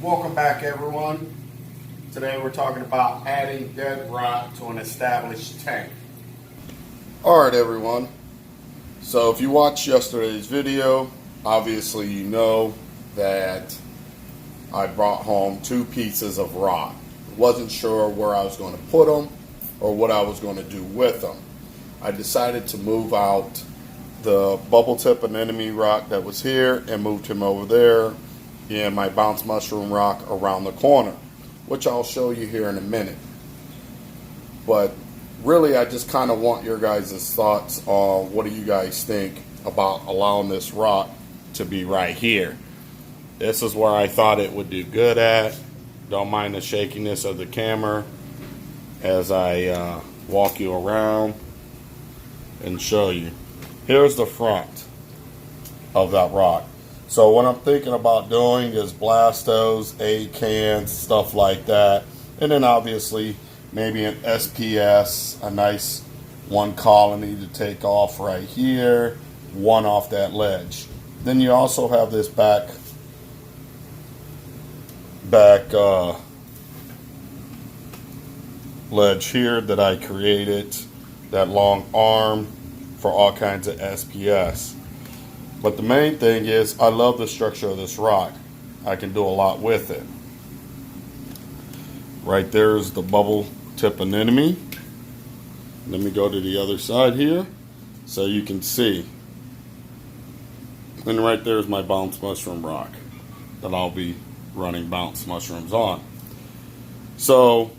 Welcome back, everyone. Today we're talking about adding dead rock to an established tank. Alright, everyone. So if you watched yesterday's video, obviously you know that I brought home 2 pieces of rock. Wasn't sure where I was going to put them or what I was going to do with them. I decided to move out the bubble tip anemone rock that was here and moved him over there, and my bounce mushroom rock around the corner, which I'll show you here in a minute. But really, I just kind of want your guys' thoughts on what do you guys think about allowing this rock to be right here. This is where I thought it would do good at. Don't mind the shakiness of the camera as I walk you around and show you. Here's the front of that rock. So what I'm thinking about doing is blast those, A-cans, stuff like that. And then obviously maybe an SPS, a nice 1 colony to take off right here, 1 off that ledge. Then you also have this back ledge here that I created, that long arm for all kinds of SPS. But the main thing is I love the structure of this rock. I can do a lot with it. Right there is the bubble tip anemone. Let me go to the other side here so you can see. And right there is my bounce mushroom rock that I'll be running bounce mushrooms on. So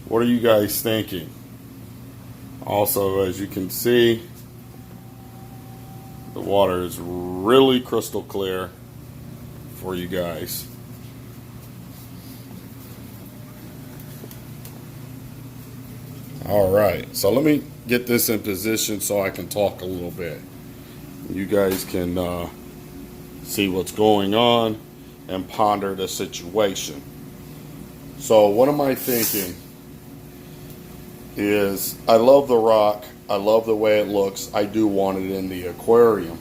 what are you guys thinking? Also, as you can see, the water is really crystal clear for you guys. Alright, so let me get this in position so I can talk a little bit. You guys can see what's going on and ponder the situation. So what am I thinking is I love the rock. I love the way it looks. I do want it in the aquarium.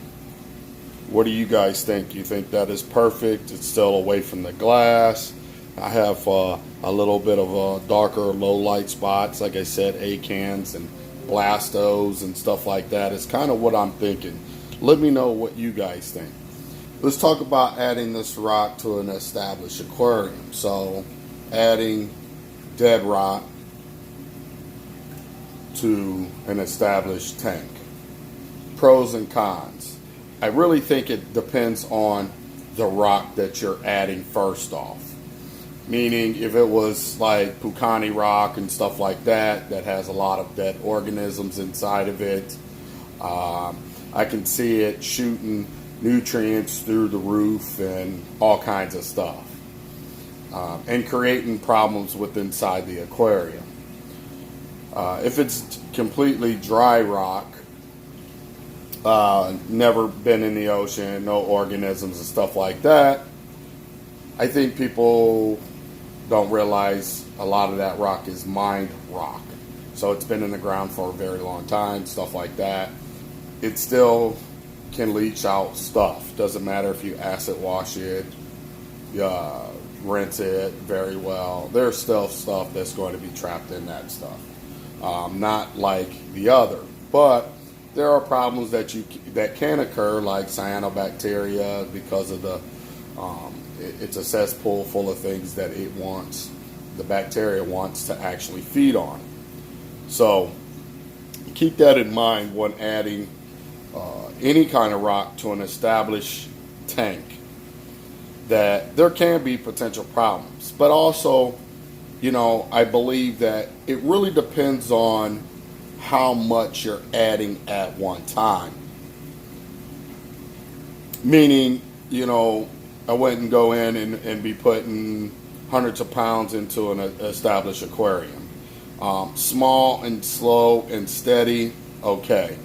What do you guys think? You think that is perfect? It's still away from the glass. I have a little bit of darker low light spots, like I said, A-cans and blastos and stuff like that. It's kind of what I'm thinking. Let me know what you guys think. Let's talk about adding this rock to an established aquarium. So adding dead rock to an established tank. Pros and cons. I really think it depends on the rock that you're adding first off. Meaning if it was like Pucani rock and stuff like that, that has a lot of dead organisms inside of it, I can see it shooting nutrients through the roof and all kinds of stuff. And creating problems with inside the aquarium. If it's completely dry rock, never been in the ocean, no organisms and stuff like that, I think people don't realize a lot of that rock is mined rock. So it's been in the ground for a very long time, stuff like that. It still can leach out stuff. Doesn't matter if you acid wash it, rinse it very well. There's still stuff that's going to be trapped in that stuff. Not like the other, but there are problems that can occur, like cyanobacteria, because of it's a cesspool full of things that the bacteria wants to actually feed on. So keep that in mind when adding any kind of rock to an established tank, that there can be potential problems. But also, I believe that it really depends on how much you're adding at one time. Meaning, I wouldn't go in and be putting hundreds of pounds into an established aquarium. Small and slow and steady, okay.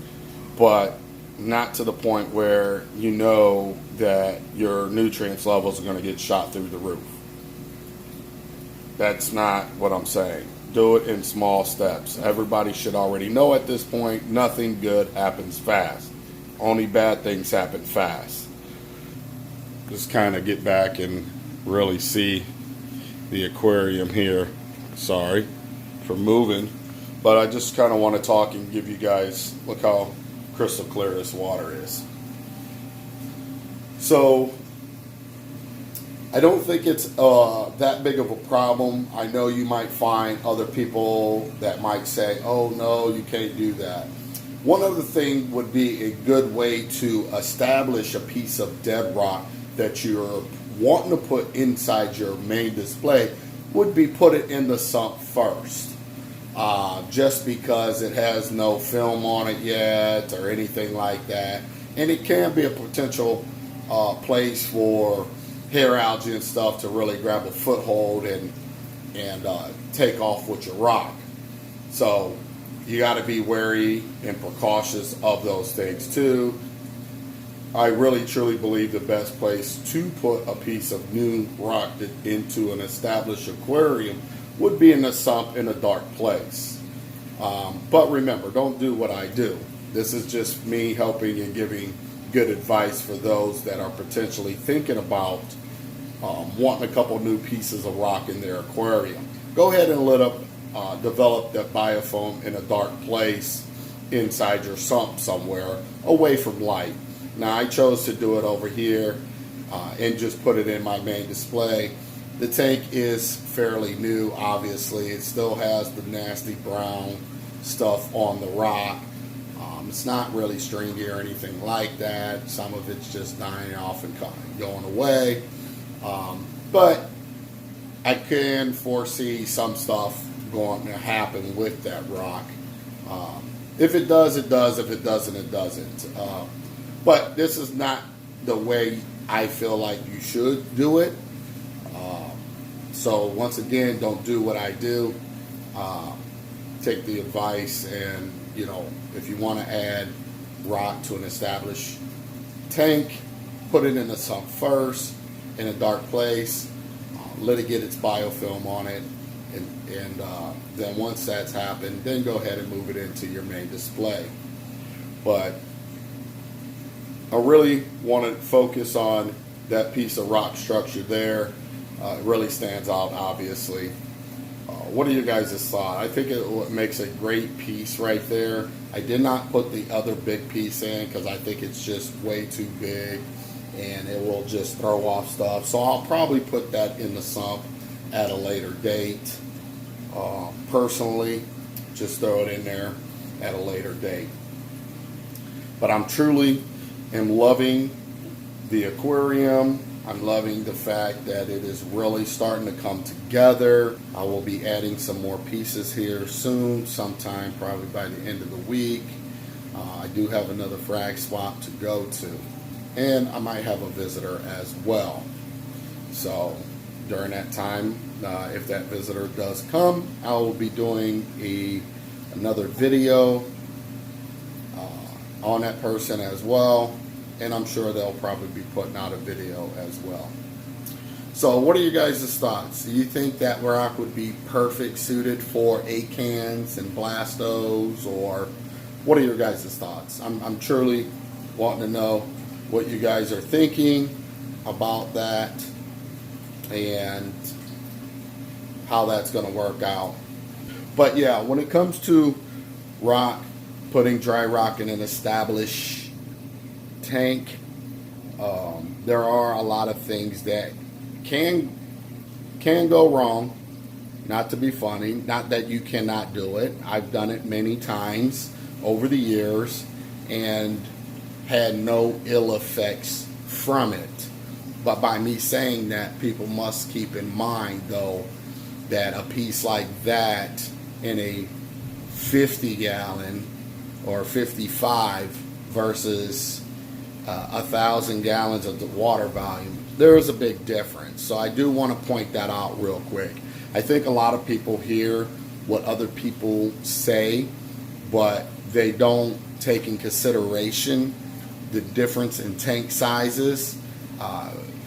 But not to the point where you know that your nutrients levels are going to get shot through the roof. That's not what I'm saying. Do it in small steps. Everybody should already know at this point, nothing good happens fast. Only bad things happen fast. just kind of get back and really see the aquarium here. Sorry for moving, but I just kind of want to talk and give you guys, look how crystal clear this water is. So I don't think it's that big of a problem. I know you might find other people that might say, oh no, you can't do that. One other thing would be a good way to establish a piece of dead rock that you're wanting to put inside your main display would be put it in the sump first. Just because it has no film on it yet or anything like that. And it can be a potential place for hair algae and stuff to really grab a foothold and take off with your rock. So you got to be wary and precautious of those things too. I really truly believe the best place to put a piece of new rock into an established aquarium would be in a sump in a dark place. But remember, don't do what I do. This is just me helping and giving good advice for those that are potentially thinking about wanting a couple new pieces of rock in their aquarium. Go ahead and develop that biofoam in a dark place inside your sump somewhere away from light. Now I chose to do it over here and just put it in my main display. The tank is fairly new, obviously. It still has the nasty brown stuff on the rock. It's not really stringy or anything like that. Some of it's just dying off and going away. But I can foresee some stuff going to happen with that rock. If it does, it does. If it doesn't, it doesn't. But this is not the way I feel like you should do it. So once again, don't do what I do. Take the advice, and if you want to add rock to an established tank, put it in a sump first in a dark place. Let it get its biofilm on it, and then once that's happened, then go ahead and move it into your main display. But I really want to focus on that piece of rock structure there. It really stands out, obviously. What are you guys' thoughts? I think it makes a great piece right there. I did not put the other big piece in because I think it's just way too big and it will just throw off stuff. So I'll probably put that in the sump at a later date. Personally, just throw it in there at a later date. But I'm truly loving the aquarium. I'm loving the fact that it is really starting to come together. I will be adding some more pieces here soon, sometime probably by the end of the week. I do have another frag swap to go to, and I might have a visitor as well. So during that time, if that visitor does come, I will be doing another video on that person as well. And I'm sure they'll probably be putting out a video as well. So what are you guys' thoughts? Do you think that rock would be perfect suited for acans and blastos, or what are your guys' thoughts? I'm truly wanting to know what you guys are thinking about that and how that's going to work out. But yeah, when it comes to rock, putting dry rock in an established tank, there are a lot of things that can go wrong. Not to be funny, not that you cannot do it. I've done it many times over the years and had no ill effects from it. But by me saying that, people must keep in mind though that a piece like that in a 50 gallon or 55 versus 1,000 gallons of the water volume, there is a big difference. So I do want to point that out real quick. I think a lot of people hear what other people say, but they don't take in consideration the difference in tank sizes.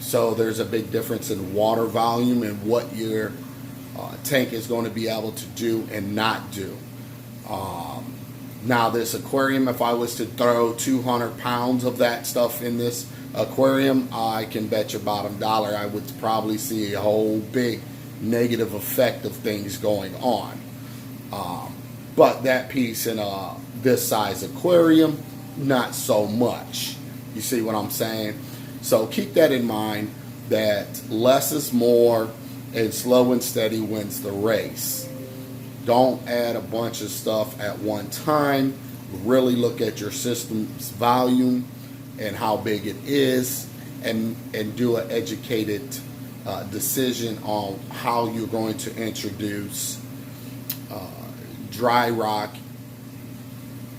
So there's a big difference in water volume and what your tank is going to be able to do and not do. Now this aquarium, if I was to throw 200 pounds of that stuff in this aquarium, I can bet you bottom dollar I would probably see a whole big negative effect of things going on. But that piece in this size aquarium, not so much. You see what I'm saying? So keep that in mind, that less is more and slow and steady wins the race. Don't add a bunch of stuff at one time. Really look at your system's volume and how big it is, and do an educated decision on how you're going to introduce dry rock,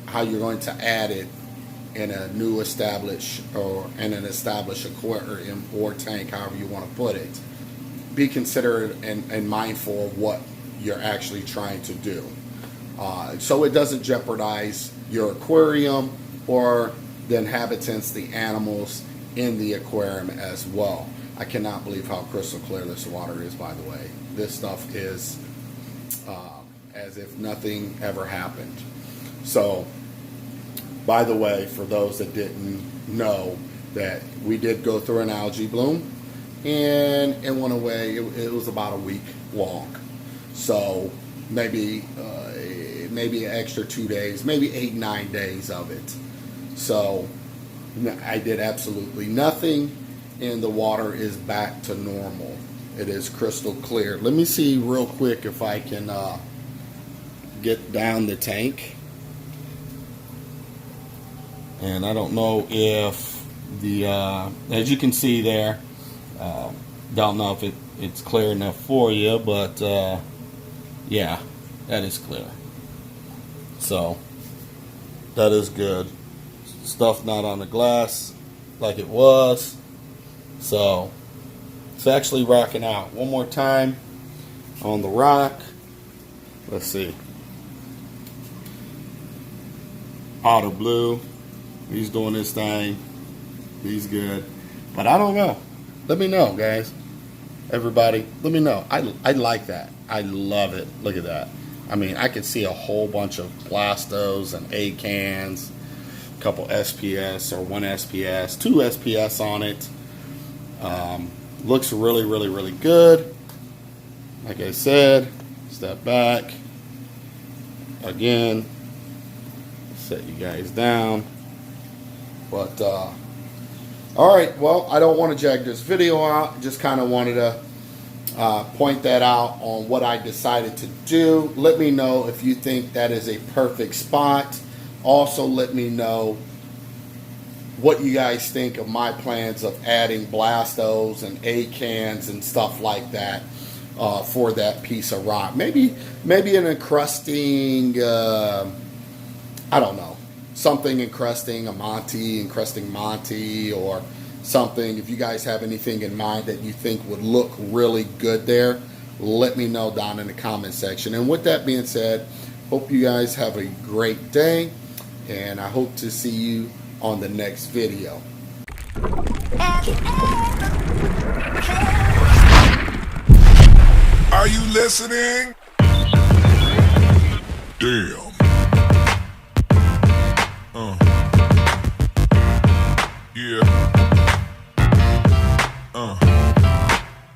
how you're going to add it in a new established or in an established aquarium or tank, however you want to put it. Be considerate and mindful of what you're actually trying to do, so it doesn't jeopardize your aquarium or the inhabitants, the animals in the aquarium as well. I cannot believe how crystal clear this water is, by the way. This stuff is as if nothing ever happened. So, by the way, for those that didn't know, that we did go through an algae bloom, and it went away. It was about a week long. So maybe an extra 2 days, maybe 8-9 days of it. So I did absolutely nothing, and the water is back to normal. It is crystal clear. Let me see real quick if I can get down the tank. And I don't know if the, as you can see there, don't know if it's clear enough for you, but yeah, that is clear. So that is good. Stuff not on the glass like it was. So it's actually rocking out. One more time on the rock. Let's see. Auto blue. He's doing his thing. He's good. But I don't know. Let me know, guys. Everybody, let me know. I like that. I love it. Look at that. I mean, I can see a whole bunch of Blastos and A-cans, a couple SPS or one SPS, 2 SPS on it. Looks really, really, really good. Like I said, step back. Again, set you guys down. But, all right, well, I don't want to drag this video out. Just kind of wanted to point that out on what I decided to do. Let me know if you think that is a perfect spot. Also, let me know what you guys think of my plans of adding Blastos and A-cans and stuff like that for that piece of rock. Maybe an encrusting, I don't know. Something encrusting Monty, or something. If you guys have anything in mind that you think would look really good there, let me know down in the comment section. And with that being said, hope you guys have a great day, and I hope to see you on the next video. Are you listening? Damn.